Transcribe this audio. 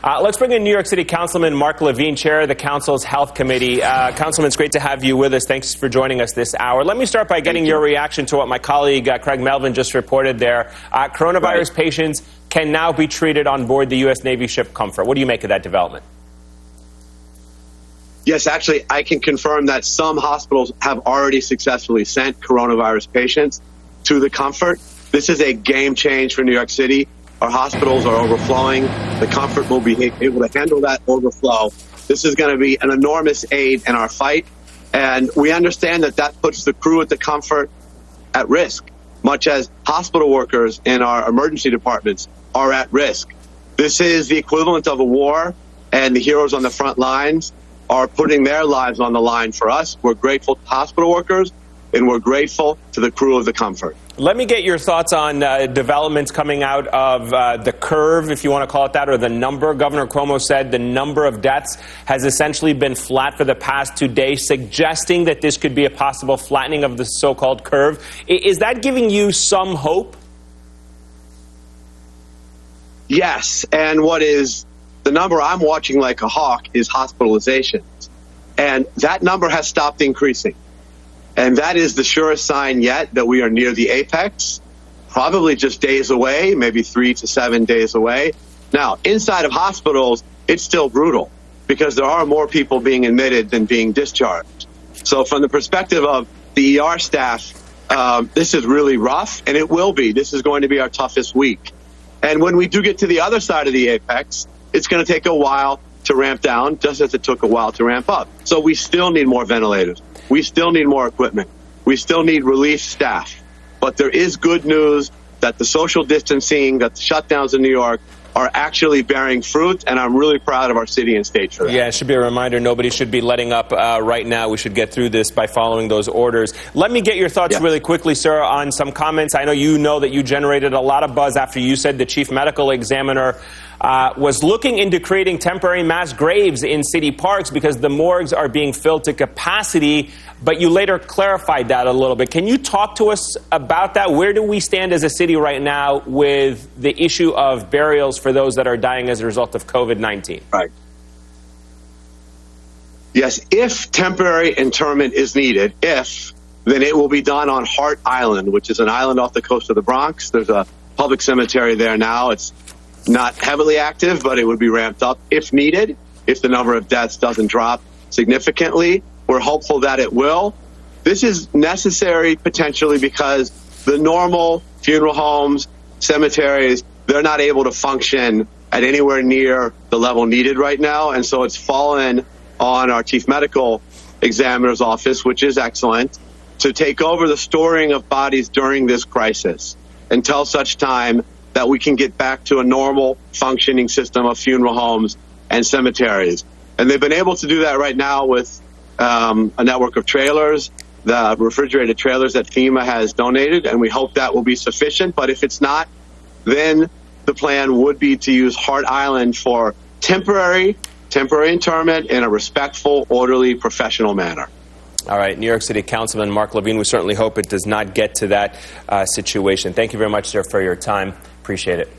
Let's bring in New York City Councilman Mark Levine, chair of the council's health committee. Councilman, it's great to have you with us. Thanks for joining us this hour. Let me start by getting your reaction to what my colleague Craig Melvin just reported there. Coronavirus patients can now be treated on board the U.S. Navy ship Comfort. What do you make of that development? Yes, actually, I can confirm that some hospitals have already successfully sent coronavirus patients to the Comfort. This is a game change for New York City. Our hospitals are overflowing. The Comfort will be able to handle that overflow. This is going to be an enormous aid in our fight. And we understand that that puts the crew at the Comfort at risk, much as hospital workers in our emergency departments are at risk. This is the equivalent of a war, and the heroes on the front lines are putting their lives on the line for us. We're grateful to hospital workers, and we're grateful to the crew of the Comfort. Let me get your thoughts on developments coming out of the curve, if you want to call it that, or the number. Governor Cuomo said the number of deaths has essentially been flat for the past 2 days, suggesting that this could be a possible flattening of the so-called curve. Is that giving you some hope? Yes, and what is the number I'm watching like a hawk is hospitalizations. And that number has stopped increasing. And that is the surest sign yet that we are near the apex, probably just days away, maybe 3 to 7 days away. Now, inside of hospitals, it's still brutal because there are more people being admitted than being discharged. So from the perspective of the ER staff, this is really rough, and it will be. This is going to be our toughest week. And when we do get to the other side of the apex, it's going to take a while to ramp down, just as it took a while to ramp up. So we still need more ventilators. We still need more equipment. We still need relief staff. But there is good news that the social distancing, that the shutdowns in New York are actually bearing fruit, and I'm really proud of our city and state for that. Yeah, it should be a reminder. Nobody should be letting up right now. We should get through this by following those orders. Let me get your thoughts really quickly, sir, on some comments. I know that you generated a lot of buzz after you said the chief medical examiner was looking into creating temporary mass graves in city parks because the morgues are being filled to capacity, but you later clarified that a little bit. Can you talk to us about that? Where do we stand as a city right now with the issue of burials for those that are dying as a result of COVID-19? Right. Yes, if temporary interment is needed, then it will be done on Hart Island, which is an island off the coast of the Bronx. There's a public cemetery there now. It's not heavily active, but it would be ramped up if needed, if the number of deaths doesn't drop significantly. We're hopeful that it will. This is necessary potentially because the normal funeral homes, cemeteries, they're not able to function at anywhere near the level needed right now. And so it's fallen on our chief medical examiner's office, which is excellent, to take over the storing of bodies during this crisis until such time that we can get back to a normal functioning system of funeral homes and cemeteries. And they've been able to do that right now with a network of trailers, the refrigerated trailers that FEMA has donated, and we hope that will be sufficient. But if it's not, then the plan would be to use Hart Island for temporary interment in a respectful, orderly, professional manner. All right, New York City Councilman Mark Levine, we certainly hope it does not get to that situation. Thank you very much, sir, for your time. Appreciate it.